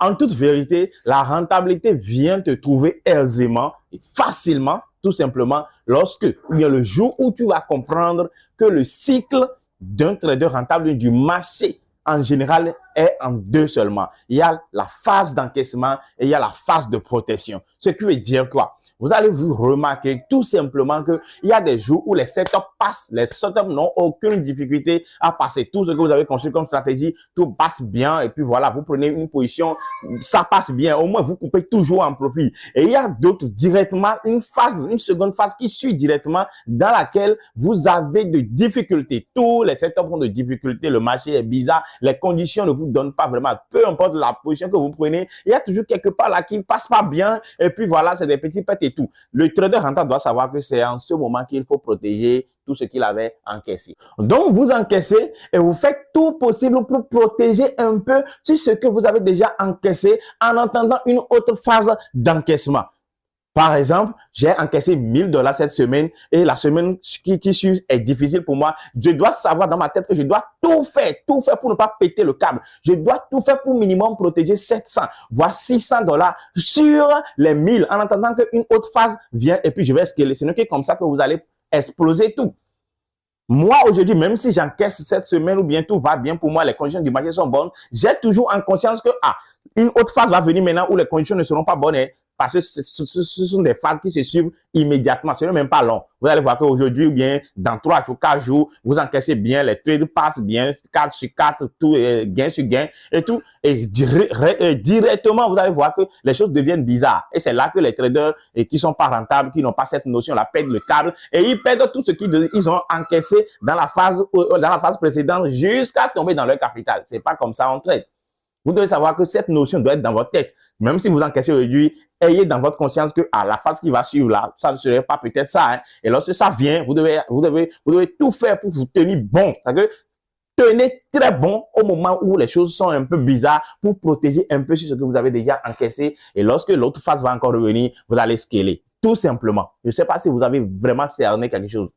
En toute vérité, la rentabilité vient te trouver aisément et facilement, tout simplement, lorsque, il y a le jour où tu vas comprendre que le cycle d'un trader rentable du marché en général est en deux seulement. Il y a la phase d'encaissement et il y a la phase de protection. Ce qui veut dire quoi? Vous allez vous remarquer tout simplement qu'il y a des jours où les setups passent, les setups n'ont aucune difficulté à passer. Tout ce que vous avez construit comme stratégie, tout passe bien et puis voilà, vous prenez une position, ça passe bien. Au moins, vous coupez toujours en profit. Et il y a d'autres directement, une seconde phase qui suit directement dans laquelle vous avez de difficultés. Tous les setups ont de difficultés, le marché est bizarre, les conditions ne vous donnent pas vraiment, peu importe la position que vous prenez, il y a toujours quelque part là qui ne passe pas bien et puis voilà, c'est des petits pets et tout. Le trader rentable doit savoir que c'est en ce moment qu'il faut protéger tout ce qu'il avait encaissé. Donc, vous encaissez et vous faites tout possible pour protéger un peu sur ce que vous avez déjà encaissé en attendant une autre phase d'encaissement. Par exemple, j'ai encaissé 1000 $ cette semaine et la semaine qui suit est difficile pour moi. Je dois savoir dans ma tête que je dois tout faire pour ne pas péter le câble. Je dois tout faire pour minimum protéger 700, voire 600 $ sur les 1000 en attendant qu'une autre phase vienne et puis je vais scaler. Ce n'est que comme ça que vous allez exploser tout. Moi, aujourd'hui, même si j'encaisse cette semaine ou bien tout va bien pour moi, les conditions du marché sont bonnes, j'ai toujours en conscience que une autre phase va venir maintenant où les conditions ne seront pas bonnes. Parce que ce sont des phases qui se suivent immédiatement. Ce n'est même pas long. Vous allez voir qu'aujourd'hui, ou bien dans 3 jours, 4 jours, vous encaissez bien, les trades passent bien, 4 sur 4, tout, gain sur gain et tout. Et directement, vous allez voir que les choses deviennent bizarres. Et c'est là que les traders qui sont pas rentables, qui n'ont pas cette notion-là, perdent le câble et ils perdent tout ce qu'ils ont encaissé dans la phase précédente jusqu'à tomber dans leur capital. C'est pas comme ça en trade. Vous devez savoir que cette notion doit être dans votre tête. Même si vous encaissez aujourd'hui, ayez dans votre conscience que la phase qui va suivre là, ça ne serait pas peut-être ça. Hein. Et lorsque ça vient, vous devez tout faire pour vous tenir bon. C'est-à-dire que tenez très bon au moment où les choses sont un peu bizarres pour protéger un peu sur ce que vous avez déjà encaissé. Et lorsque l'autre phase va encore revenir, vous allez scaler. Tout simplement. Je ne sais pas si vous avez vraiment cerné quelque chose.